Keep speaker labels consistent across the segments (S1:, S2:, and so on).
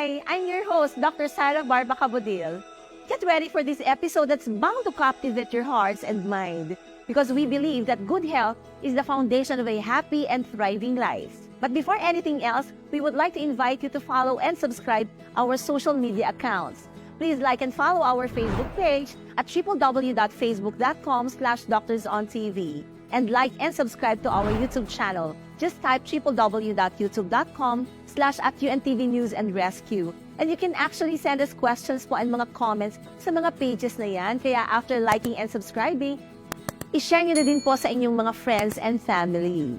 S1: Hi, I'm your host, Dr. Sarah Barba Cabudil. Get ready for this episode that's bound to captivate your hearts and mind because we believe that good health is the foundation of a happy and thriving life. But before anything else, we would like to invite you to follow and subscribe our social media accounts. Please like and follow our Facebook page at www.facebook.com/doctorsontv and like and subscribe to our YouTube channel. Just type www.youtube.com/@UNTV News and Rescue. And you can actually send us questions po and mga comments sa mga pages na yan. Kaya after liking and subscribing, i-share nyo na din po sa inyong mga friends and family.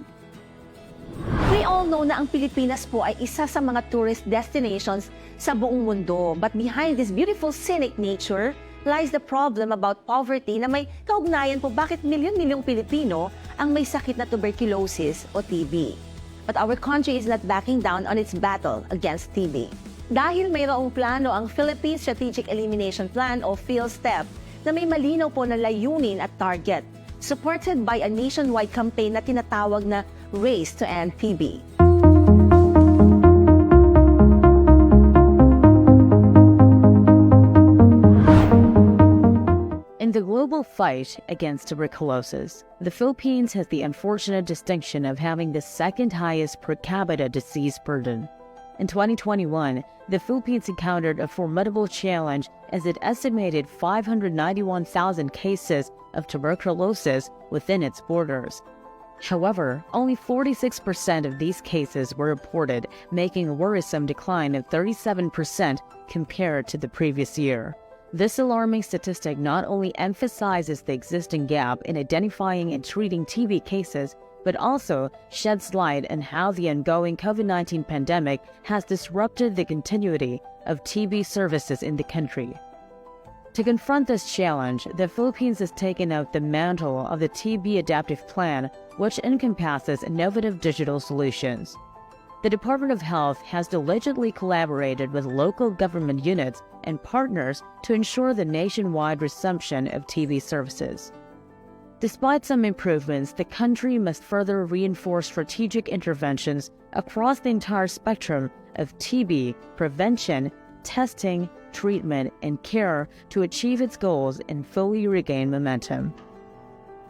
S1: We all know na ang Pilipinas po ay isa sa mga tourist destinations sa buong mundo. But behind this beautiful scenic nature lies the problem about poverty na may kaugnayan po bakit milyon-milyong Pilipino ang may sakit na tuberculosis o TB. But our country is not backing down on its battle against TB. Dahil mayroong plano ang Philippine Strategic Elimination Plan o PhilSTEP na may malinaw po na layunin at target, supported by a nationwide campaign na tinatawag na Race to End TB.
S2: In the global fight against tuberculosis, the Philippines has the unfortunate distinction of having the second highest per capita disease burden. In 2021, the Philippines encountered a formidable challenge as it estimated 591,000 cases of tuberculosis within its borders. However, only 46% of these cases were reported, making a worrisome decline of 37% compared to the previous year. This alarming statistic not only emphasizes the existing gap in identifying and treating TB cases, but also sheds light on how the ongoing COVID-19 pandemic has disrupted the continuity of TB services in the country. To confront this challenge, the Philippines has taken up the mantle of the TB Adaptive Plan, which encompasses innovative digital solutions. The Department of Health has diligently collaborated with local government units and partners to ensure the nationwide resumption of TB services. Despite some improvements, the country must further reinforce strategic interventions across the entire spectrum of TB prevention, testing, treatment, and care to achieve its goals and fully regain momentum.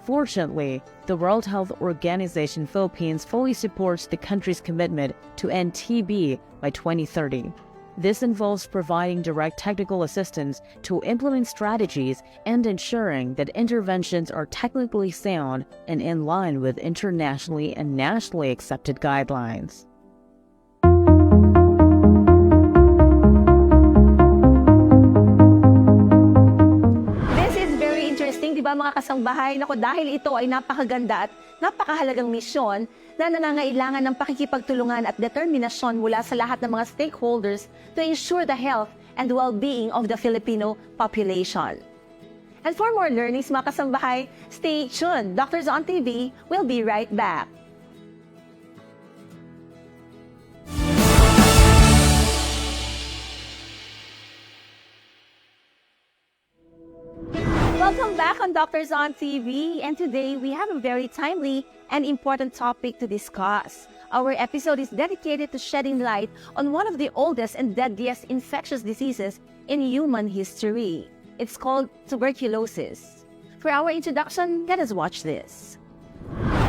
S2: Fortunately, the World Health Organization Philippines fully supports the country's commitment to end TB by 2030. This involves providing direct technical assistance to implement strategies and ensuring that interventions are technically sound and in line with internationally and nationally accepted guidelines.
S1: Diba mga kasangbahay, nako dahil ito ay napakaganda at napakahalagang misyon na nangangailangan ng pakikipagtulungan at determinasyon mula sa lahat ng mga stakeholders to ensure the health and well-being of the Filipino population. And for more learnings mga kasambahay, stay tuned. Doctors on TV will be right back. Welcome back on Doctors on TV, and today we have a very timely and important topic to discuss. Our episode is dedicated to shedding light on one of the oldest and deadliest infectious diseases in human history. It's called tuberculosis. For our introduction, let us watch this.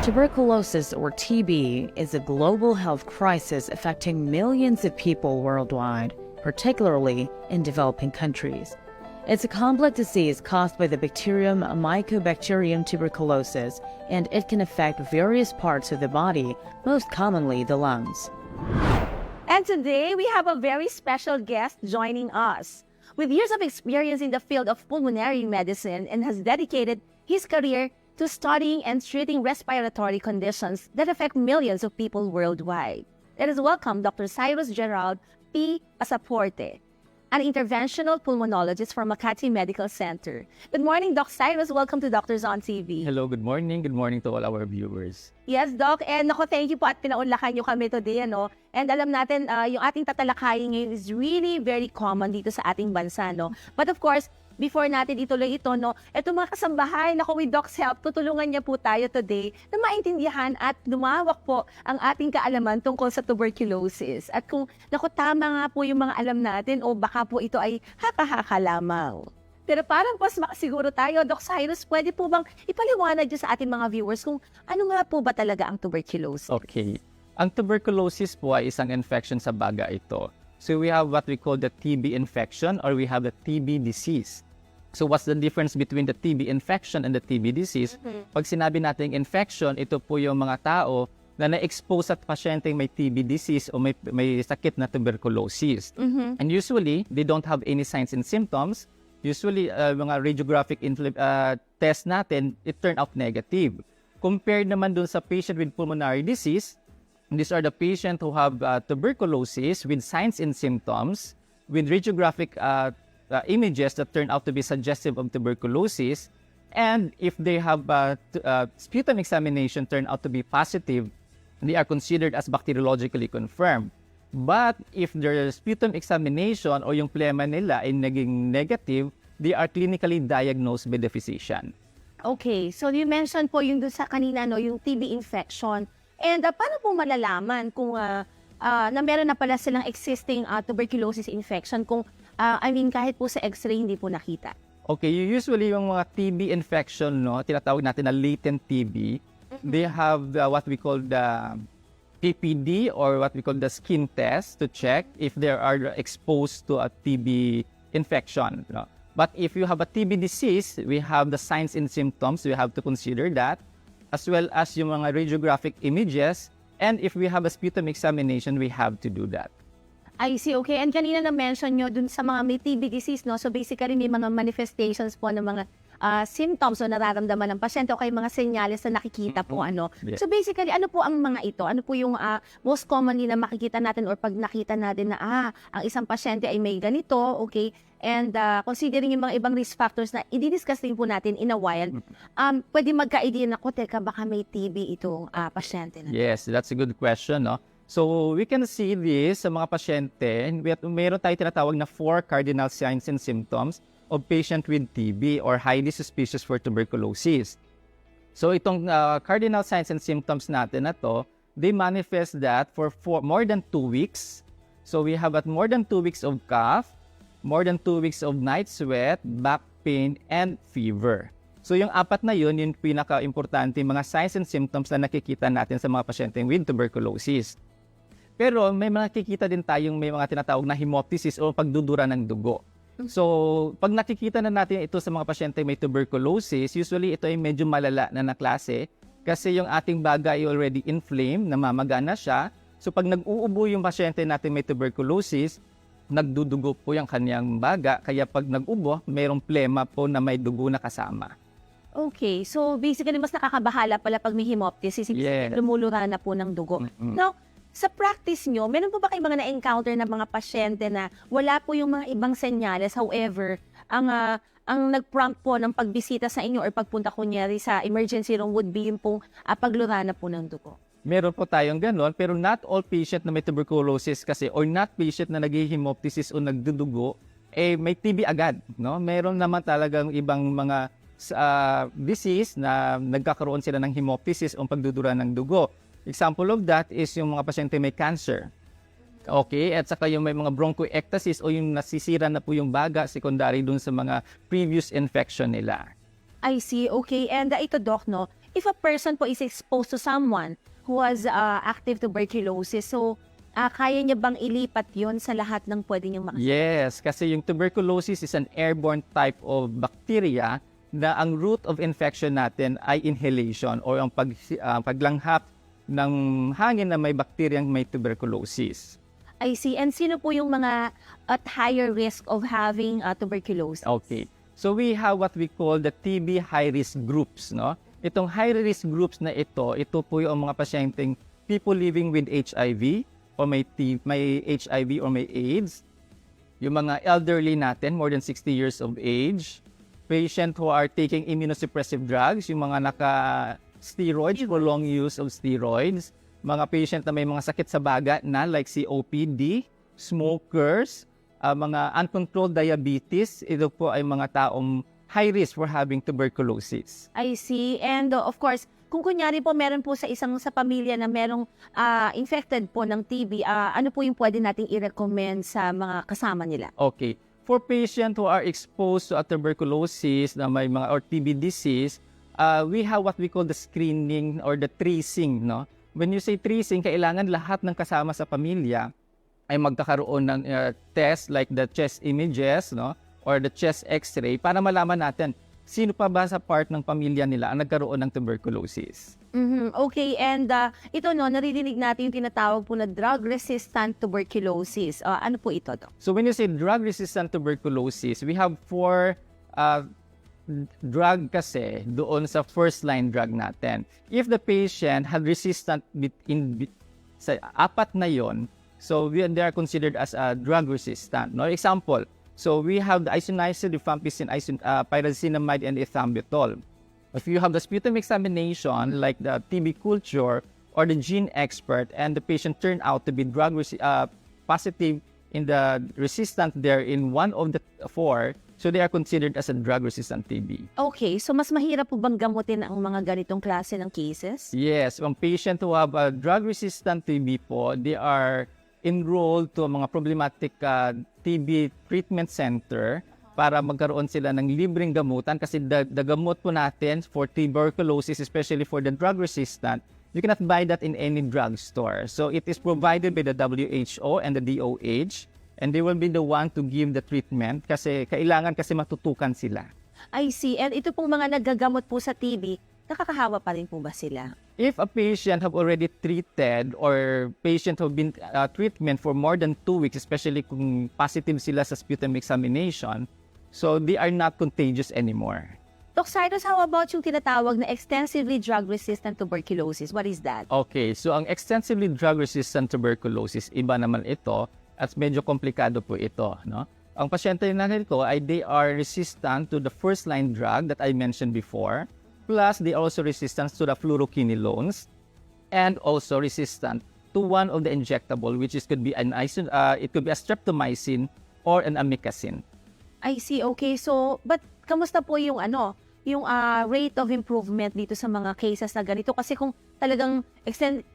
S2: Tuberculosis, or TB, is a global health crisis affecting millions of people worldwide, particularly in developing countries. It's a complex disease caused by the bacterium Mycobacterium tuberculosis, and it can affect various parts of the body, most commonly the lungs.
S1: And today, we have a very special guest joining us. With years of experience in the field of pulmonary medicine and has dedicated his career to studying and treating respiratory conditions that affect millions of people worldwide. Let us welcome Dr. Cyrus Gerald P. Pasaporte, an interventional pulmonologist from Makati Medical Center. Good morning, Doc Cyrus. Welcome to Doctors on TV.
S3: Hello, good morning. Good morning to all our viewers.
S1: Yes, Doc. And ako, thank you po at pinaunlakan nyo kami today. Ano? And alam natin, yung ating tatalakayin ngayon is really very common dito sa ating bansa. No? But of course, before natin ituloy ito, no, eto mga kasambahay, naku, with Doc's help, tutulungan niya po tayo today na maintindihan at lumawak po ang ating kaalaman tungkol sa tuberculosis. At kung, naku, tama nga po yung mga alam natin o baka po ito ay haka-haka lamang. Pero parang mas makasiguro tayo, Doc Cyrus, pwede po bang ipaliwanag niyo sa ating mga viewers kung ano nga po ba talaga ang tuberculosis?
S3: Okay. Ang tuberculosis po ay isang infection sa baga ito. So we have what we call the TB infection or we have the TB disease. So what's the difference between the TB infection and the TB disease? Pag sinabi nating infection, ito po yung mga tao na na-expose at pasyenteng may TB disease o may sakit na tuberculosis. And usually, they don't have any signs and symptoms. Usually, mga radiographic test natin, it turned out negative. Compared naman dun sa patient with pulmonary disease, these are the patients who have tuberculosis with signs and symptoms, with radiographic images that turn out to be suggestive of tuberculosis. And if they have sputum examination turn out to be positive, they are considered as bacteriologically confirmed. But if their sputum examination o yung plema nila ay naging negative, they are clinically diagnosed by the physician.
S1: Okay, so you mentioned po yung doon sa kanina, no, yung TB infection. And paano po malalaman kung na meron na pala silang existing tuberculosis infection kung kahit po sa x-ray hindi po nakita?
S3: Okay, usually yung mga TB infection, no, tinatawag natin na latent TB, they have what we call the PPD or what we call the skin test to check if they are exposed to a TB infection. No? But if you have a TB disease, we have the signs and symptoms, we have to consider that, as well as yung mga radiographic images, and if we have a sputum examination, we have to do that.
S1: I see, okay. And kanina na-mention nyo dun sa mga may TB disease, no? So basically, may mga manifestations po ng mga symptoms o nararamdaman ng pasyente o kay mga senyales na nakikita po, ano.
S3: Yeah.
S1: So basically, ano po ang mga ito? Ano po yung most commonly na makikita natin or pag nakita natin na ang isang pasyente ay may ganito, okay? And considering yung mga ibang risk factors na i-discuss din po natin in a while, pwede magka-idea na, teka, baka may TB itong pasyente na.
S3: Yes, that's a good question, no? So, we can see this sa mga pasyente. Mayroon tayo tinatawag na 4 cardinal signs and symptoms of patient with TB or highly suspicious for tuberculosis. So, itong cardinal signs and symptoms natin na to, they manifest that for more than 2 weeks. So, we have at more than 2 weeks of cough, more than 2 weeks of night sweat, back pain, and fever. So, yung 4 na yun, yung pinaka-importante mga signs and symptoms na nakikita natin sa mga pasyente with tuberculosis. Pero may mga nakikita din tayong may mga tinatawag na hemoptysis o pagdudura ng dugo. So, pag nakikita na natin ito sa mga pasyente may tuberculosis, usually ito ay medyo malala na klase kasi yung ating baga ay already inflamed, namamaga na siya. So, pag nag-uubo yung pasyente natin may tuberculosis, nagdudugo po yung kanyang baga. Kaya pag nag-ubo, mayroong plema po na may dugo na kasama.
S1: Okay, so basically mas nakakabahala pala pag may hemoptysis,
S3: Yes.
S1: lumulura na po ng dugo. Now, sa practice nyo, meron po ba kayong mga na-encounter na mga pasyente na wala po yung mga ibang senyales, however, ang nag-prompt po ng pagbisita sa inyo or pagpunta kunyari sa emergency room would be yung pong paglura na po ng dugo?
S3: Meron po tayong ganon, pero not all patient na may tuberculosis kasi or not patient na nag-hemoptysis o nagdudugo, may TB agad. No? Meron naman talagang ibang mga disease na nagkakaroon sila ng hemoptysis o pagdudura ng dugo. Example of that is yung mga pasyente may cancer. Okay, at saka yung may mga bronchoectasis o yung nasisira na po yung baga secondary dun sa mga previous infection nila.
S1: I see, okay. And ito, Doc, no, if a person po is exposed to someone who has active tuberculosis, so kaya niya bang ilipat yon sa lahat ng pwede niyang makasama?
S3: Yes, kasi yung tuberculosis is an airborne type of bacteria na ang route of infection natin ay inhalation o ang paglanghap ng hangin na may bakteryang may tuberculosis.
S1: I see. And sino po yung mga at higher risk of having tuberculosis?
S3: Okay. So we have what we call the TB high-risk groups, no? Itong high-risk groups na ito po yung mga pasyenteng people living with HIV o may HIV or may AIDS, yung mga elderly natin, more than 60 years of age, patient who are taking immunosuppressive drugs, yung mga steroids, prolonged use of steroids, mga patient na may mga sakit sa baga na like COPD, smokers, mga uncontrolled diabetes, ito po ay mga taong high risk for having tuberculosis.
S1: I see. And of course, kung kunyari po meron po sa sa pamilya na merong infected po ng TB, ano po yung pwede nating i-recommend sa mga kasama nila?
S3: Okay. For patients who are exposed to a tuberculosis na may mga or TB disease, we have what we call the screening or the tracing, no? When you say tracing, kailangan lahat ng kasama sa pamilya ay magkakaroon ng test like the chest images, no? Or the chest x-ray para malaman natin sino pa ba sa part ng pamilya nila ang nagkaroon ng tuberculosis.
S1: Okay, and ito naririnig natin yung tinatawag po na drug-resistant tuberculosis. Ano po ito, Doc?
S3: So when you say drug-resistant tuberculosis, we have 4 drug kasi doon sa first-line drug natin. If the patient had resistant sa 4 na yon, so they are considered as a drug-resistant. No? Example, so we have the isoniazid, rifampicin, pyrazinamide, and ethambutol. If you have the sputum examination, like the TB culture or the gene expert, and the patient turned out to be positive in the resistant there in one of the 4, so they are considered as a drug-resistant TB.
S1: Okay, so mas mahirap po bang gamutin ang mga ganitong klase ng cases?
S3: Yes, ang patient who have a drug-resistant TB po, they are enrolled to mga problematic TB treatment center para magkaroon sila ng libreng gamutan kasi the gamot po natin for tuberculosis, especially for the drug-resistant, you cannot buy that in any drugstore. So it is provided by the WHO and the DOH, and they will be the one to give the treatment kasi kailangan kasi matutukan sila.
S1: I see. And ito pong mga nagagamot po sa TB, nakakahawa pa rin po ba sila?
S3: If a patient have already treated or patient have been treatment for more than 2 weeks, especially kung positive sila sa sputum examination, so they are not contagious anymore.
S1: Doc Cyrus, how about yung tinatawag na extensively drug-resistant tuberculosis? What is that?
S3: Okay, so ang extensively drug-resistant tuberculosis, iba naman ito at medyo komplikado po ito, no? Ang pasyente natin ko ay they are resistant to the first-line drug that I mentioned before, plus they are also resistant to the fluoroquinolones and also resistant to one of the injectable, which is could be it could be a streptomycin or an amikacin.
S1: I see. Okay, so but kamusta po yung rate of improvement dito sa mga cases na ganito? Kasi kung talagang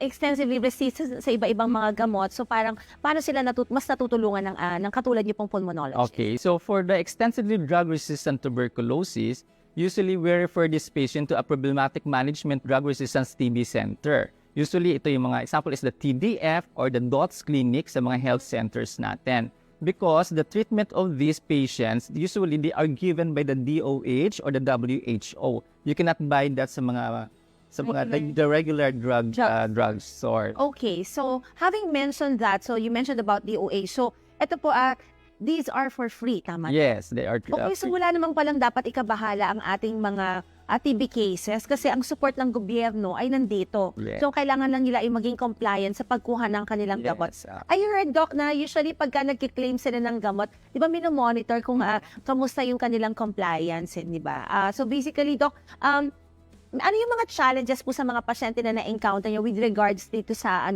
S1: extensively resistant sa iba-ibang mga gamot, so parang paano sila mas natutulungan ng katulad niyo pong pulmonologist?
S3: Okay, so for the extensively drug-resistant tuberculosis, usually we refer this patient to a problematic management drug-resistance TB center. Usually ito yung mga example is the TDF or the DOTS clinic sa mga health centers natin. Because the treatment of these patients, usually they are given by the DOH or the WHO. You cannot buy that sa the regular drugstore.
S1: Okay, so having mentioned that, so you mentioned about DOH. So ito po, these are for free, tama?
S3: Yes, they are
S1: Okay, so wala namang palang dapat ikabahala ang ating mga TB cases kasi ang support ng gobyerno ay nandito.
S3: Yes.
S1: So, kailangan lang nila ay maging compliant sa pagkuha ng kanilang gamot.
S3: Yes.
S1: I heard, Doc, na usually pagka nagkiklaim sila ng gamot, di ba minomonitor kung kamusta yung kanilang compliance, di ba? So, basically, Doc, ano yung mga challenges po sa mga pasyente na na-encounter nyo with regards dito sa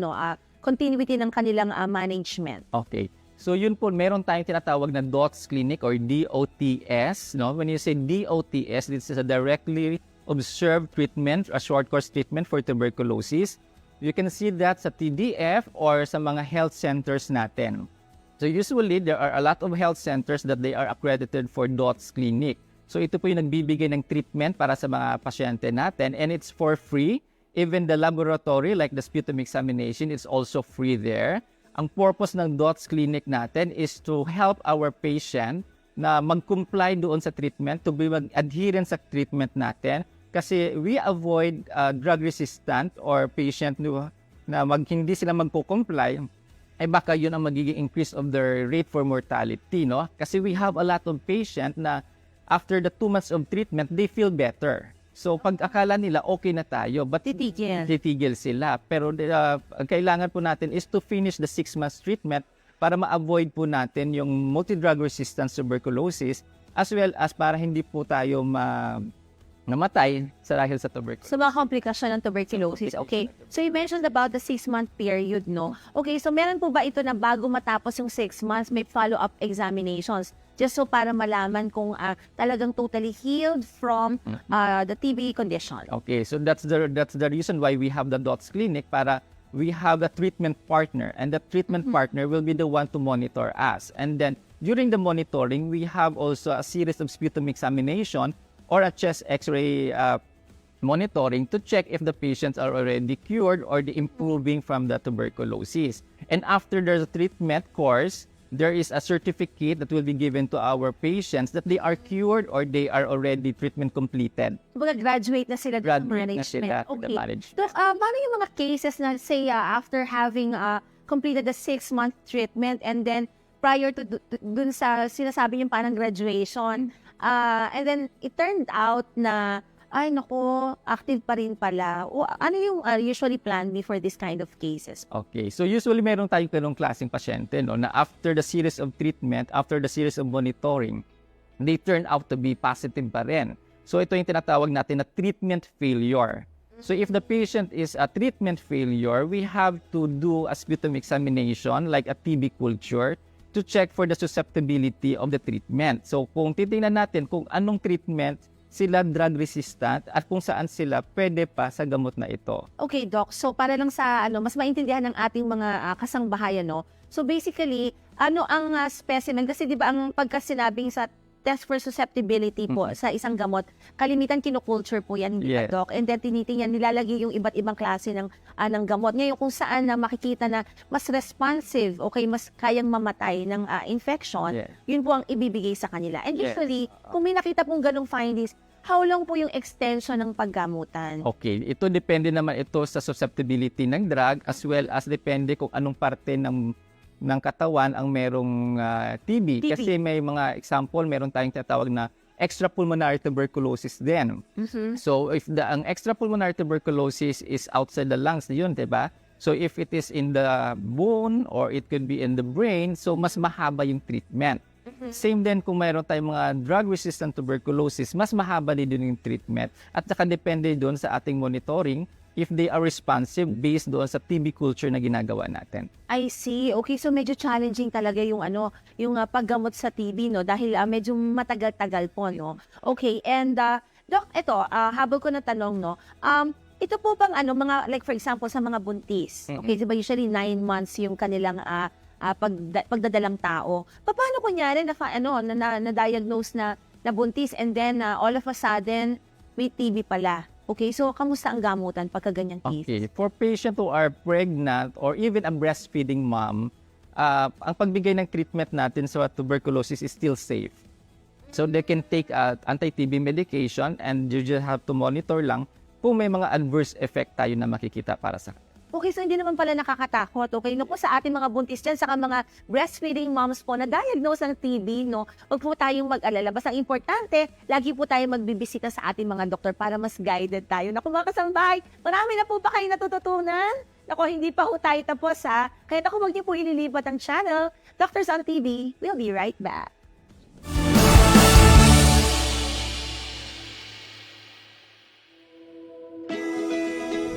S1: continuity ng kanilang management?
S3: Okay. So yun po, meron tayong tinatawag na DOTS clinic or DOTS. No? When you say DOTS, this is a directly observed treatment, a short course treatment for tuberculosis. You can see that sa TDF or sa mga health centers natin. So usually, there are a lot of health centers that they are accredited for DOTS clinic. So ito po yung nagbibigay ng treatment para sa mga pasyente natin and it's for free. Even the laboratory like the sputum examination is also free there. Ang purpose ng DOTS clinic natin is to help our patient na mag-comply doon sa treatment, to be adherent sa treatment natin kasi we avoid drug resistant or patient na hindi sila magko-comply ay baka yun ang magiging increase of their rate for mortality, no? Kasi we have a lot of patient na after the 2 months of treatment, they feel better. So, pag akala nila, okay na tayo, but titigil sila. Pero ang kailangan po natin is to finish the 6 months treatment para ma-avoid po natin yung multi-drug resistant tuberculosis as well as para hindi po tayo namatay dahil sa tuberculosis.
S1: So, mga komplikasyon ng tuberculosis. Okay. So, you mentioned about the 6-month period, no? Okay, so meron po ba ito na bago matapos yung 6 months, may follow-up examinations? Just so para malaman kung talagang totally healed from the TB condition.
S3: Okay, so that's the reason why we have the DOTS clinic, para we have a treatment partner, and the treatment partner will be the one to monitor us. And then during the monitoring, we have also a series of sputum examination or a chest x-ray monitoring to check if the patients are already cured or improving from the tuberculosis. And after the treatment course, there is a certificate that will be given to our patients that they are cured or they are already treatment completed.
S1: Kumbaga, graduate na sila sa
S3: Graduate na
S1: management.
S3: sila to the management.
S1: So, paano yung mga cases na, say, after having completed the 6-month treatment and then prior to dun sa sinasabi yung parang graduation, and then it turned out na, ay nako, active pa rin pala. O, ano yung usually plan before this kind of cases?
S3: Okay, so usually meron tayong ganong klaseng pasyente, no, na after the series of treatment, after the series of monitoring, they turn out to be positive pa rin. So ito yung tinatawag natin na treatment failure. So if the patient is a treatment failure, we have to do a sputum examination like a TB culture to check for the susceptibility of the treatment. So kung titingnan natin kung anong treatment sila drug resistant at kung saan sila pwede pa sa gamot na ito.
S1: Okay, Doc. So, para lang sa mas maintindihan ng ating mga kasangbahayan, no? So, basically, ano ang specimen? Kasi di ba ang pagkasinabing sa test for susceptibility po sa isang gamot, kalimitan kino-culture po yan,
S3: Yes.
S1: Doc. And then tinitingnan, nilalagay yung iba't ibang klase ng gamot. Ngayon, kung saan na makikita na mas responsive, okay, mas kayang mamatay ng infection,
S3: Yes.
S1: yun po ang ibibigay sa kanila. And
S3: Yes.
S1: usually, kung may nakita pong ganong findings, how long po yung extension ng paggamutan?
S3: Okay, ito depende naman ito sa susceptibility ng drug as well as depende kung anong parte ng katawan ang merong TB.
S1: TB.
S3: Kasi may mga example, meron tayong tinatawag na extrapulmonary tuberculosis din. So if ang extrapulmonary tuberculosis is outside the lungs, yun, 'di ba? So if it is in the bone or it could be in the brain, so mas mahaba yung treatment. Same din kung mayroon tayong mga drug-resistant tuberculosis, mas mahaba din yung treatment. At saka depende doon sa ating monitoring if they are responsive based doon sa TB culture na ginagawa natin.
S1: I see. Okay, so medyo challenging talaga yung yung paggamot sa TB, no, dahil medyo matagal-tagal po, no. Okay, and Doc, ito, habol ko na tanong, no. Ito po bang mga, like for example sa mga buntis. Okay, diba usually 9 months yung kanilang pagdadalang tao. Paano kunyari na-diagnose na buntis and then all of a sudden may TB pala? Okay, so kamusta ang gamutan pagka ganyang case?
S3: Okay, for patient who are pregnant or even a breastfeeding mom, ang pagbigay ng treatment natin sa tuberculosis is still safe. So they can take anti-TB medication and you just have to monitor lang kung may mga adverse effect tayo na makikita para sa
S1: Okay, so hindi naman pala nakakatakot. Okay, no po sa ating mga buntis dyan, saka mga breastfeeding moms po na diagnose ng TB, no, huwag po tayong mag-alala. Basta ang importante, lagi po tayo magbibisita sa ating mga doktor para mas guided tayo. Naku mga kasambahay, marami na po ba kayo natututunan? Naku, hindi pa po tayo tapos ha. Kaya naku, huwag niyo po ililipat ang channel. Doctors on TV, we'll be right back.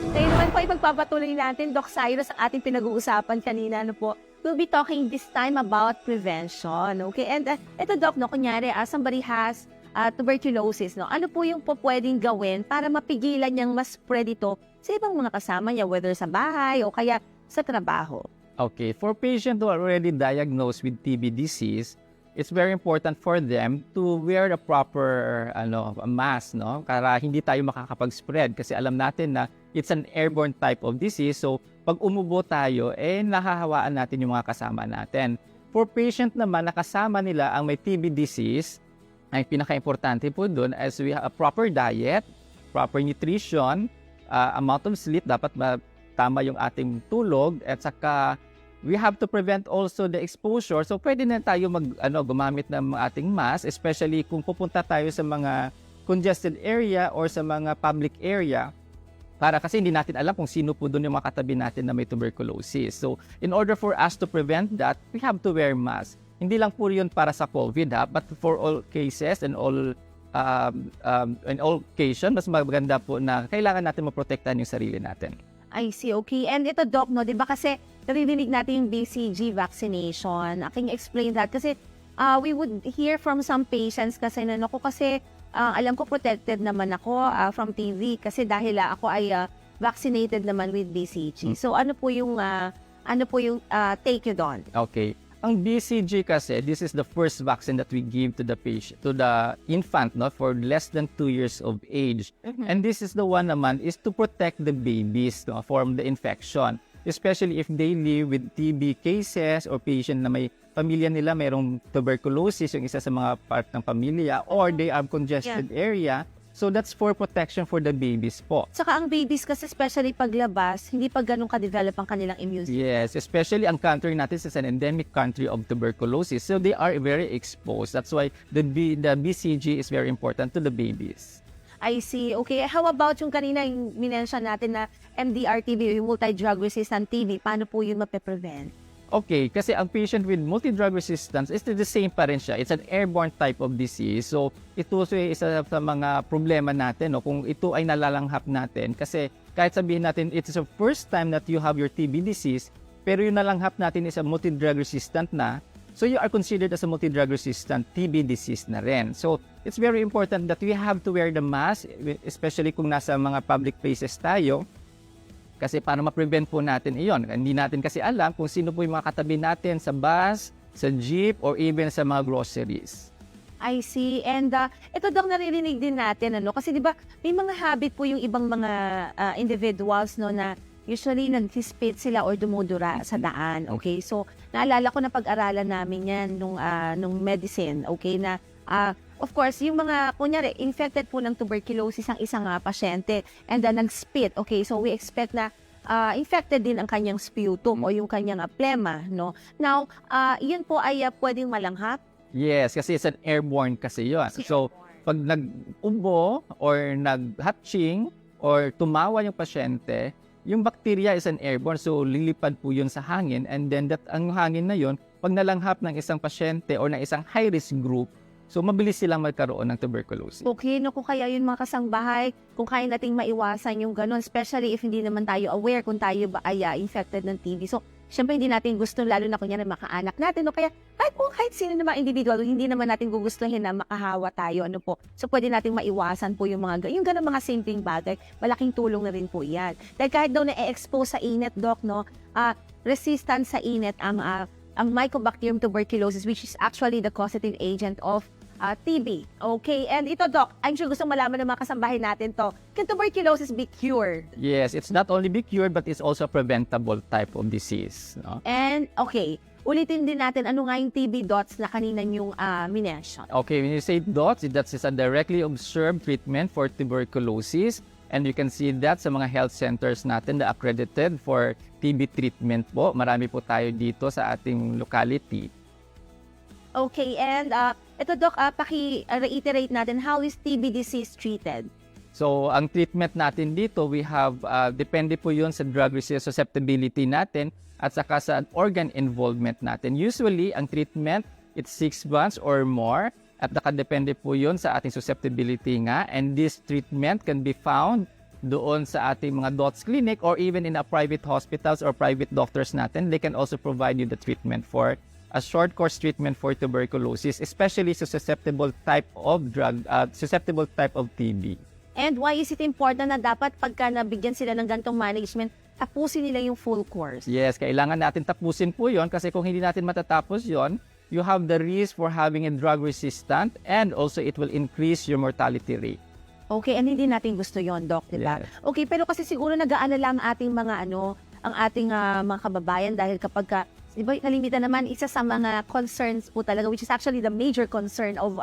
S1: Ngayon naman po ipagpapatuloy natin, Doc Cyrus, ang ating pinag-uusapan kanina, we'll be talking this time about prevention, okay? And ito, Doc, kunyari, somebody has tuberculosis, ano po yung pwedeng gawin para mapigilan niyang ma-spread ito sa ibang mga kasama niya, whether sa bahay o kaya sa trabaho?
S3: Okay, for patients who are already diagnosed with TB disease, it's very important for them to wear the proper mask, no? Para hindi tayo makakapag-spread kasi alam natin na it's an airborne type of disease. So, pag umubo tayo, nahahawaan natin yung mga kasama natin. For patient naman na kasama nila ang may TB disease, ang pinaka-importante po doon is we have a proper diet, proper nutrition, amount of sleep, dapat tama yung ating tulog, at saka we have to prevent also the exposure. So, pwede na tayo gumamit ng ating mask, especially kung pupunta tayo sa mga congested area or sa mga public area. Para kasi hindi natin alam kung sino po doon yung mga katabi natin na may tuberculosis. So, in order for us to prevent that, we have to wear mask. Hindi lang po yun para sa COVID, but for all cases and all in all occasion, mas maganda po na kailangan natin maprotektahan yung sarili natin.
S1: I see, okay. And ito, Doc, no, di ba kasi naririnig natin yung BCG vaccination. Can you explain that? Kasi we would hear from some patients kasi na ako kasi alam ko protected naman ako from TV kasi dahil ako ay vaccinated naman with BCG. So ano po yung take nyo doon?
S3: Okay. Ang BCG kasi, this is the first vaccine that we give to the patient, to the infant, no, for less than 2 years of age. And this is the one naman is to protect the babies, no, from the infection, especially if they live with TB cases or patient na may pamilya nila mayroong tuberculosis, yung isa sa mga part ng pamilya, or they have congested area. So that's for protection for the babies po.
S1: Saka ang babies kasi especially paglabas, hindi pa ganun ka-develop ang kanilang immune system.
S3: Yes, especially ang country natin is an endemic country of tuberculosis. So they are very exposed. That's why the BCG is very important to the babies.
S1: I see. Okay, how about yung kanina yung minensyon natin na MDR-TB, yung multi-drug resistant TB, paano po yun mape-prevent?
S3: Okay, kasi ang patient with multi-drug resistance is the same pa rin siya. It's an airborne type of disease. So, ito isa sa mga problema natin, no? Kung ito ay nalalanghap natin. Kasi kahit sabihin natin, it is the first time that you have your TB disease, pero yung nalanghap natin is a multi-drug resistant na, so you are considered as a multi-drug resistant TB disease na rin. So, it's very important that we have to wear the mask, especially kung nasa mga public places tayo, kasi para ma-prevent po natin iyon. Hindi natin kasi alam kung sino po yung mga katabi natin sa bus, sa jeep, or even sa mga groceries.
S1: I see. And ito daw naririnig din natin, ano? Kasi di ba may mga habit po yung ibang mga individuals, no, na usually nag-spit sila or dumudura sa daan. Okay? So, naalala ko na pag-aralan namin yan nung medicine. Okay? Na of course, yung mga, kunyari, infected po ng tuberculosis ang isang pasyente and then nag-spit. Okay, so we expect na infected din ang kanyang sputum o yung kanyang plema, no? Now, yun po ay pwedeng malanghap?
S3: Yes, kasi it's an airborne kasi yun. So, pag nag-ubo or nag-hatching or tumawa yung pasyente, yung bacteria is an airborne, so lilipad po yun sa hangin, and then ang hangin na yun, pag nalanghap ng isang pasyente or ng isang high-risk group, so, mabilis silang magkaroon ng tuberculosis.
S1: Okay, no, kung kaya yun mga kasangbahay, kung kaya nating maiwasan yung ganun, especially if hindi naman tayo aware kung tayo ba ay infected ng TB. So, syempre hindi natin gusto, lalo na kunya na makaanak natin, no? Kaya kahit sino naman individual, hindi naman natin gugustuhin na makahawa tayo, ano po. So, pwede nating maiwasan po yung ganun mga simpleng bagay, malaking tulong na rin po yan. Dahil kahit daw na-expose sa init, Doc, no, resistant sa init ang Mycobacterium tuberculosis, which is actually the causative agent of TB. Okay, and ito, Doc, I'm sure gusto malaman ng mga kasambahay natin to. Can tuberculosis be cured?
S3: Yes, it's not only be cured, but it's also a preventable type of disease. No?
S1: And, okay, ulitin din natin, ano nga yung TB dots na kanina yung minention?
S3: Okay, when you say dots, that is a directly observed treatment for tuberculosis. And you can see that sa mga health centers natin na accredited for TB treatment po. Marami po tayo dito sa ating locality.
S1: Okay, and ito, Doc, paki-reiterate natin, how is TB disease treated?
S3: So, ang treatment natin dito, we have, depende po yun sa drug susceptibility natin at saka sa organ involvement natin. Usually, ang treatment, it's 6 months or more at nakadepende po yun sa ating susceptibility nga. And this treatment can be found doon sa ating mga DOTS clinic or even in a private hospitals or private doctors natin. They can also provide you the treatment for a short course treatment for tuberculosis, especially sa susceptible type of susceptible type of TB.
S1: And why is it important na dapat pagka nabigyan sila ng gantong management, tapusin nila yung full course?
S3: Yes, kailangan natin tapusin po yon kasi kung hindi natin matatapos yon, you have the risk for having a drug resistant and also it will increase your mortality rate.
S1: Okay, and hindi natin gusto yon, Doc, diba?
S3: Yes.
S1: Okay, pero kasi siguro nag-aalala ang ating mga ang ating mga kababayan dahil kapag diba, kalimitan naman, isa sa mga concerns po talaga, which is actually the major concern of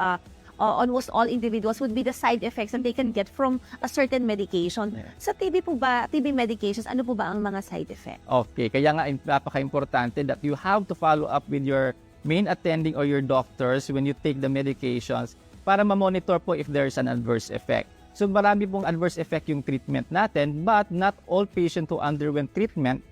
S1: almost all individuals would be the side effects that they can get from a certain medication. Yeah. Sa TB po ba, TB medications, ano po ba ang mga side effects?
S3: Okay, kaya nga napaka-importante that you have to follow up with your main attending or your doctors when you take the medications para ma-monitor po if there's an adverse effect. So marami pong adverse effect yung treatment natin, but not all patients who underwent treatment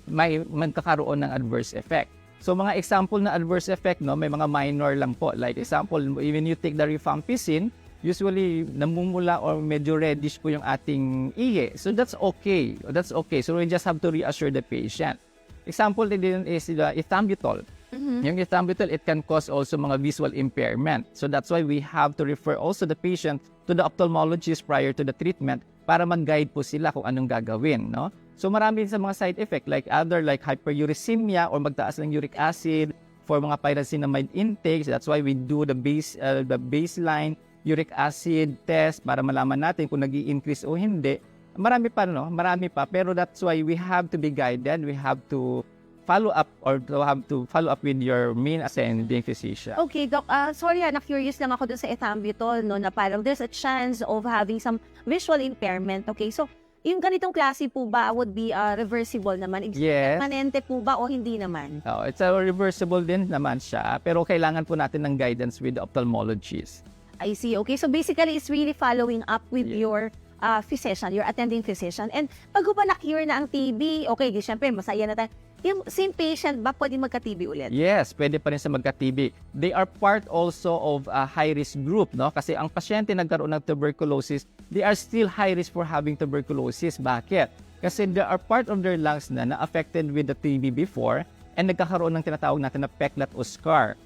S3: may magkakaroon ng adverse effect. So mga example na adverse effect, no, may mga minor lang po. Like example, even you take the rifampicin, usually namumula or medyo reddish po yung ating ihi. So that's okay. That's okay. So we just have to reassure the patient. Example din is the ethambutol. Yung ethambutol, it can cause also mga visual impairment. So that's why we have to refer also the patient to the ophthalmologist prior to the treatment para mag-guide po sila kung anong gagawin, no? So marami sa mga side effect like hyperuricemia or magtaas ng uric acid for mga pyrazinamide intakes. That's why we do the baseline uric acid test para malaman natin kung nag-i-increase o hindi. Marami pa, no? Marami pa. Pero that's why we have to be guided. We have to follow up with your main attending physician.
S1: Okay, Doc. Sorry, na-curious lang ako dun sa ethambutol, no, na parang there's a chance of having some visual impairment. Okay, so yung ganitong klase po ba would be reversible naman?
S3: Yes.
S1: Permanente po ba o hindi naman?
S3: Oh, it's a reversible din naman siya. Pero kailangan po natin ng guidance with the ophthalmologist.
S1: I see. Okay, so basically, it's really following up with your physician, your attending physician. And pag ba na-cure na ang TB, okay, di syempre, masaya na tayo. Yung same patient ba pwede magka-TB ulit?
S3: Yes, pwede pa rin sa magka-TB. They are part also of a high-risk group, no? Kasi ang pasyente nagkaroon ng tuberculosis, they are still high risk for having tuberculosis. Bakit? Kasi there are part of their lungs na affected with the TB before and nagkakaroon ng tinatawag natin na peklat o scar.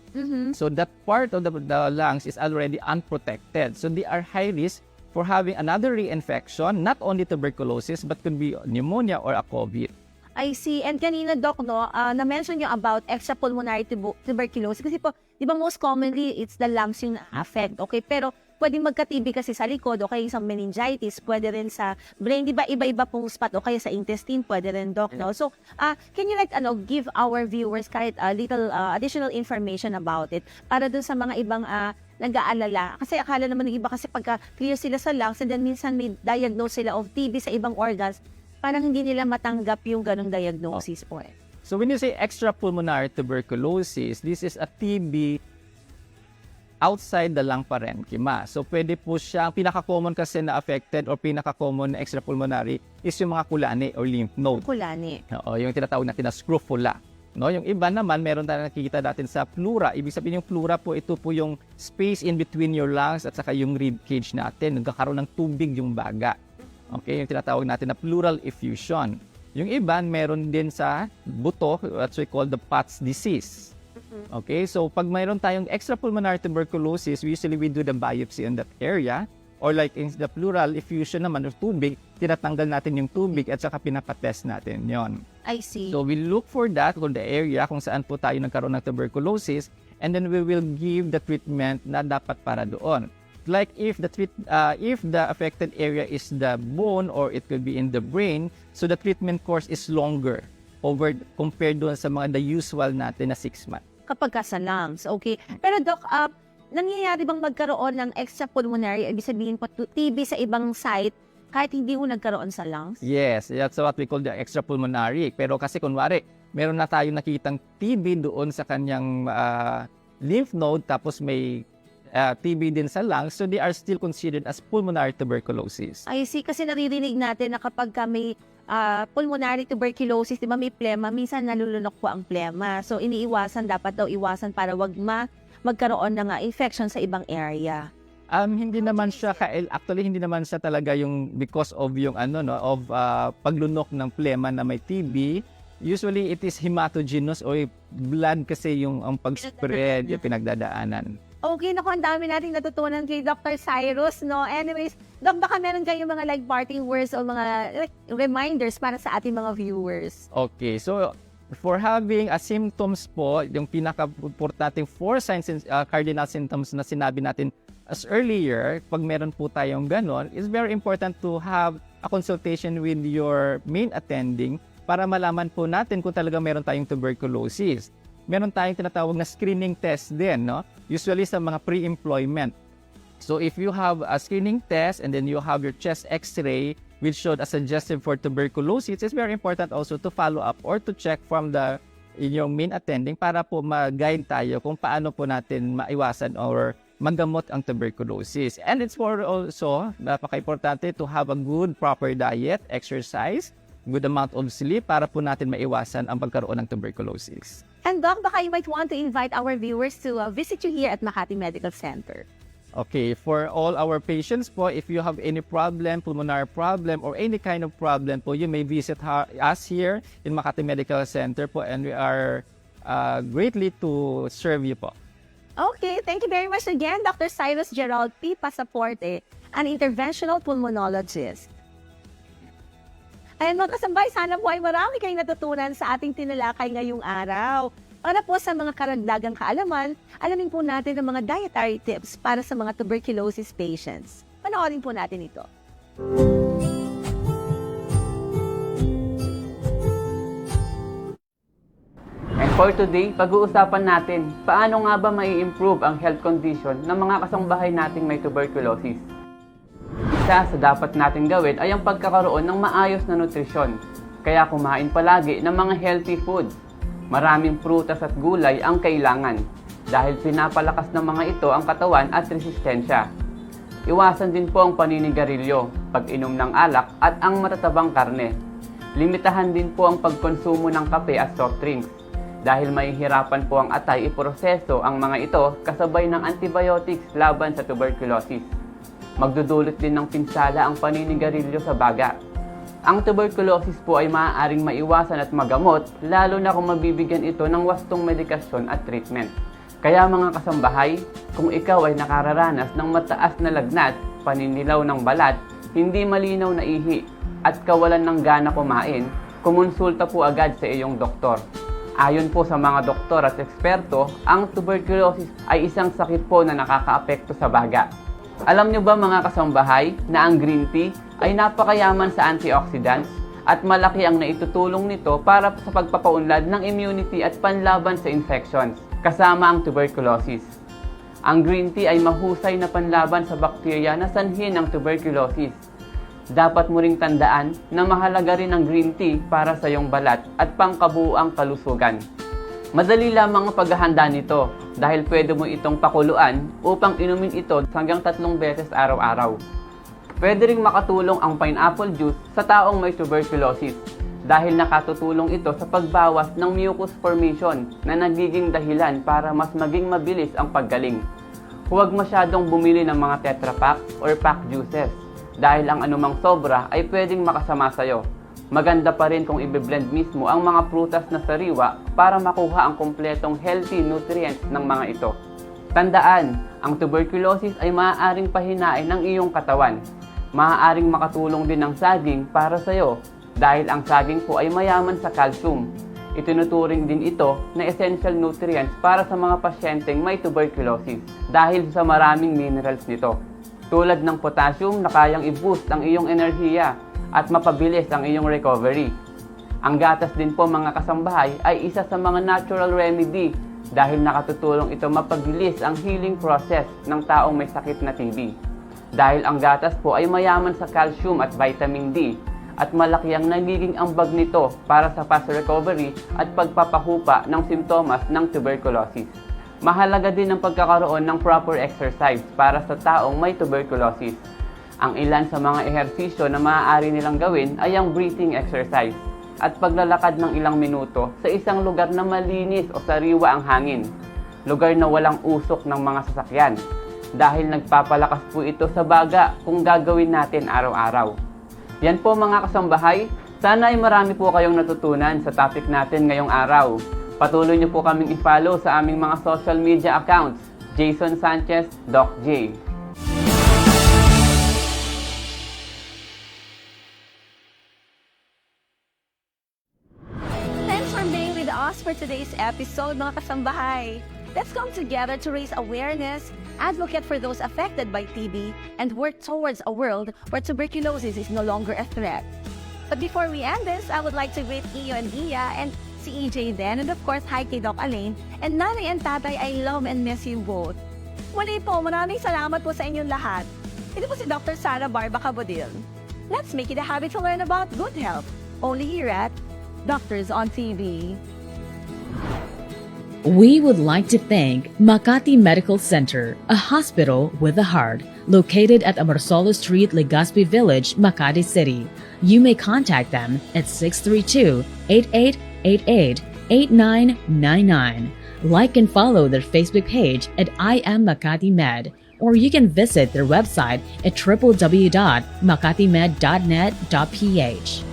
S3: So that part of the lungs is already unprotected. So they are high risk for having another reinfection, not only tuberculosis, but could be pneumonia or a COVID.
S1: I see. And kanina, Doc, no, na-mention nyo about extrapulmonary tuberculosis. Kasi po, di ba most commonly, it's the lungs yung na-affect. Okay, pero pwede magka-TB kasi sa likod o kaya sa meningitis, pwede rin sa brain. Di ba iba-iba pong spot o kaya sa intestine, pwede rin, Doc, no? So, can you give our viewers kahit little additional information about it para dun sa mga ibang nag-aalala? Kasi akala naman ng iba kasi pagka clear sila sa lungs and then minsan may diagnose sila of TB sa ibang organs, parang hindi nila matanggap yung ganong diagnosis po eh.
S3: So when you say extrapulmonary tuberculosis, this is a TB outside the lung parenchyma. So pwede po siya, ang pinaka-common kasi na affected or pinaka-common na extrapulmonary is yung mga kulani or lymph node.
S1: Kulani.
S3: Oo, yung tinatawag natin na scrofula. No, yung iba naman, meron tayong nakikita natin sa pleura. Ibig sabihin yung pleura po, ito po yung space in between your lungs at saka yung rib cage natin. Nagkakaroon ng tubig yung baga. Okay, yung tinatawag natin na pleural effusion. Yung iba, meron din sa buto, what we call the POTS disease. Okay, so pag mayroon tayong extrapulmonary tuberculosis, usually we do the biopsy in that area. Or like in the pleural effusion naman of tubig, tinatanggal natin yung tubig at saka pinapatest natin yon.
S1: I see.
S3: So we look for that kung the area kung saan po tayo nagkaroon ng tuberculosis and then we will give the treatment na dapat para doon. Like if the affected area is the bone or it could be in the brain, so the treatment course is longer compared doon sa the usual natin na 6 months.
S1: Kapag ka sa lungs, okay. Pero Doc, nangyayari bang magkaroon ng extrapulmonary, ibig sabihin po TB sa ibang site kahit hindi mo nagkaroon sa lungs?
S3: Yes, that's what we call the extrapulmonary. Pero kasi kunwari, meron na tayong nakitang TB doon sa kanyang lymph node tapos may TB din sa lungs, so they are still considered as pulmonary tuberculosis.
S1: I see, kasi naririnig natin na kapag may pulmonary tuberculosis, di ba may plema, minsan nalulunok po ang plema. So dapat daw iwasan para wag magkaroon ng infection sa ibang area.
S3: Hindi naman siya actually hindi naman siya talaga yung because of yung paglunok ng plema na may TB. Usually it is hematogenous o blood kasi yung ang pag-spread yung pinagdadaanan.
S1: Okay, naku, ang dami nating natutunan kay Dr. Cyrus, no? Anyways, Doc, baka meron kayong mga parting words o mga reminders para sa ating mga viewers.
S3: Okay, so for having symptoms po, yung pinaka-importanting 4 signs and cardinal symptoms na sinabi natin as earlier, pag meron po tayong ganon, it's very important to have a consultation with your main attending para malaman po natin kung talaga meron tayong tuberculosis. Meron tayong tinatawag na screening test din, no? Usually sa mga pre-employment. So if you have a screening test and then you have your chest x-ray which showed a suggestive for tuberculosis, it's very important also to follow up or to check from yung main attending para po mag-guide tayo kung paano po natin maiwasan or magamot ang tuberculosis. And it's for also napaka-importante to have a good proper diet, exercise, good amount of sleep para po natin maiwasan ang pagkaroon ng tuberculosis.
S1: And Doc, baka you might want to invite our viewers to visit you here at Makati Medical Center.
S3: Okay, for all our patients po, if you have any problem, pulmonary problem, or any kind of problem po, you may visit us here in Makati Medical Center po, and we are greatly to serve you po.
S1: Okay, thank you very much again, Dr. Cyrus Gerald P. Pasaporte, an interventional pulmonologist. Ayan mga kasambay, sana po ay marami kayong natutunan sa ating tinalakay ngayong araw. Para po sa mga karagdagang kaalaman, alamin po natin ang mga dietary tips para sa mga tuberculosis patients. Panoorin po natin ito.
S4: And for today, pag-uusapan natin paano nga ba mai-improve ang health condition ng mga kasambahay nating may tuberculosis. Isa sa dapat natin gawin ay ang pagkakaroon ng maayos na nutrisyon. Kaya kumain palagi ng mga healthy foods. Maraming prutas at gulay ang kailangan dahil pinapalakas ng mga ito ang katawan at resistensya. Iwasan din po ang paninigarilyo, pag-inom ng alak at ang matatabang karne. Limitahan din po ang pagkonsumo ng kape at soft drinks dahil mahihirapan po ang atay iproseso ang mga ito kasabay ng antibiotics laban sa tuberculosis. Magdudulot din ng pinsala ang paninigarilyo sa baga. Ang tuberculosis po ay maaaring maiwasan at magamot lalo na kung mabibigyan ito ng wastong medikasyon at treatment. Kaya mga kasambahay, kung ikaw ay nakararanas ng mataas na lagnat, paninilaw ng balat, hindi malinaw na ihi, at kawalan ng gana kumain, kumonsulta po agad sa iyong doktor. Ayon po sa mga doktor at eksperto, ang tuberculosis ay isang sakit po na nakakaapekto sa baga. Alam nyo ba mga kasambahay na ang green tea ay napakayaman sa antioxidants at malaki ang naitutulong nito para sa pagpapaunlad ng immunity at panlaban sa infections, kasama ang tuberculosis. Ang green tea ay mahusay na panlaban sa bakterya na sanhi ng tuberculosis. Dapat mo ring tandaan na mahalaga rin ang green tea para sa iyong balat at pangkabuuang kalusugan. Madali lamang ang paghahanda nito dahil pwede mo itong pakuluan upang inumin ito hanggang 3 beses araw-araw. Pwede ring makatulong ang pineapple juice sa taong may tuberculosis dahil nakatutulong ito sa pagbawas ng mucus formation na nagiging dahilan para mas maging mabilis ang paggaling. Huwag masyadong bumili ng mga Tetra Pak or pack juices dahil ang anumang sobra ay pwedeng makasama sa'yo. Maganda pa rin kung i-blend mismo ang mga prutas na sariwa para makuha ang kompletong healthy nutrients ng mga ito. Tandaan, ang tuberculosis ay maaaring pahinain ng iyong katawan. Maaaring makatulong din ang saging para sa iyo dahil ang saging po ay mayaman sa calcium. Itinuturing din ito na essential nutrients para sa mga pasyenteng may tuberculosis dahil sa maraming minerals nito. Tulad ng potassium na kayang i-boost ang iyong enerhiya at mapabilis ang iyong recovery. Ang gatas din po mga kasambahay ay isa sa mga natural remedy dahil nakatutulong ito mapabilis ang healing process ng taong may sakit na TB. Dahil ang gatas po ay mayaman sa calcium at vitamin D at malaki ang nagiging ambag nito para sa fast recovery at pagpapahupa ng simptomas ng tuberculosis. Mahalaga din ang pagkakaroon ng proper exercise para sa taong may tuberculosis. Ang ilan sa mga ehersisyo na maaari nilang gawin ay ang breathing exercise at paglalakad ng ilang minuto sa isang lugar na malinis o sariwa ang hangin, lugar na walang usok ng mga sasakyan, dahil nagpapalakas po ito sa baga kung gagawin natin araw-araw. Yan po mga kasambahay, sana ay marami po kayong natutunan sa topic natin ngayong araw. Patuloy niyo po kaming i-follow sa aming mga social media accounts, Jason Sanchez, Doc J.
S1: For today's episode, mga kasambahay. Let's come together to raise awareness, advocate for those affected by TB, and work towards a world where tuberculosis is no longer a threat. But before we end this, I would like to greet Iyo and Iya and si EJ then, and of course, hi kay Doc Alain, and Nanay and Tatay, I love and miss you both. Muli po, maraming salamat po sa inyong lahat. Ito po si Dr. Sara Barba Cabodil. Let's make it a habit to learn about good health, only here at Doctors on TV.
S2: We would like to thank Makati Medical Center, a hospital with a heart, located at Amarsolo Street, Legazpi Village, Makati City. You may contact them at 632-8888-8999. Like and follow their Facebook page at I Am Makati Med. or you can visit their website at www.makatimed.net.ph.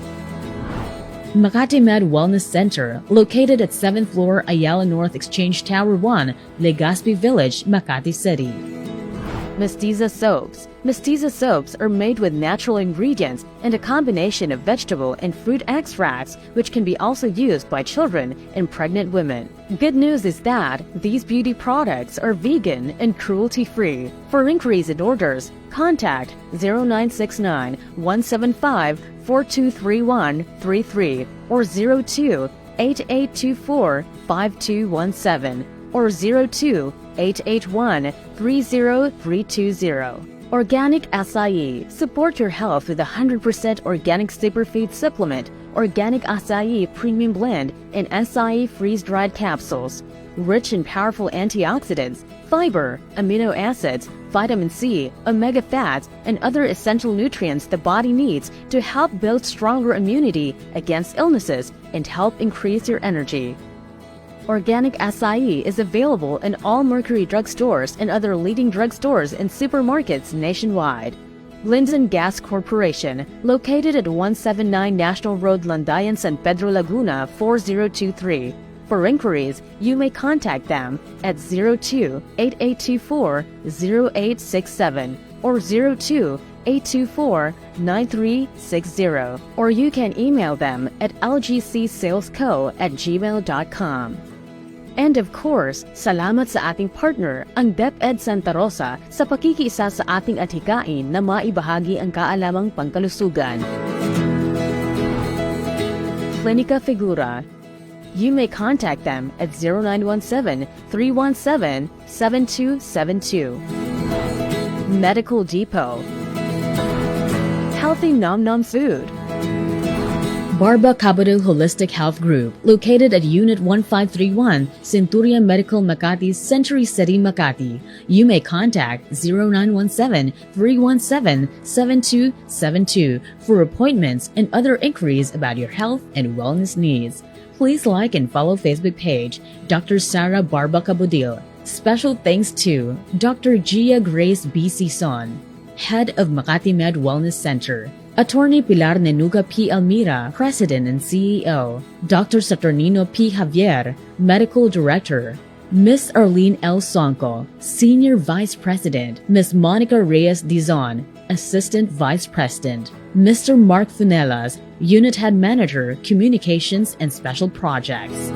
S2: Makati Med Wellness Center, located at 7th floor Ayala North Exchange Tower 1, Legazpi Village, Makati City. Mestiza soaps. Mestiza soaps are made with natural ingredients and a combination of vegetable and fruit extracts, which can be also used by children and pregnant women. Good news is that these beauty products are vegan and cruelty-free. For inquiries and orders, contact 0969-175-4231-33 or 02-8824-5217 or 02-881-30320. Organic Acai. Support your health with a 100% organic superfood supplement, Organic Acai Premium Blend, and Acai freeze-dried capsules. Rich in powerful antioxidants, fiber, amino acids, vitamin C, omega fats, and other essential nutrients the body needs to help build stronger immunity against illnesses and help increase your energy. Organic Acai is available in all Mercury drugstores and other leading drugstores and supermarkets nationwide. Linden Gas Corporation, located at 179 National Road, Landayan, San Pedro, Laguna, 4023. For inquiries, you may contact them at 02-8824-0867 or 02-824-9360, or you can email them at lgcsalesco@gmail.com. And of course, salamat sa ating partner, ang DepEd Santa Rosa, sa pakikiisa sa ating adhikain na maibahagi ang kaalamang pangkalusugan. Clinica Figura. You may contact them at 0917-317-7272. Medical Depot. Healthy Nom Nom Food. Barba Cabado Holistic Health Group, located at Unit 1531, Centurion Medical Makati, Century City, Makati. You may contact 0917-317-7272 for appointments and other inquiries about your health and wellness needs. Please like and follow Facebook page, Dr. Sarah Barba Cabudil. Special thanks to Dr. Gia Grace B. Sison, Head of Makati Med Wellness Center. Attorney Pilar Nenuga P. Almira, President and CEO. Dr. Saturnino P. Javier, Medical Director. Ms. Arlene L. Sonco, Senior Vice President. Ms. Monica Reyes Dizon, Assistant Vice President. Mr. Mark Funelas, Unit Head Manager, Communications and Special Projects.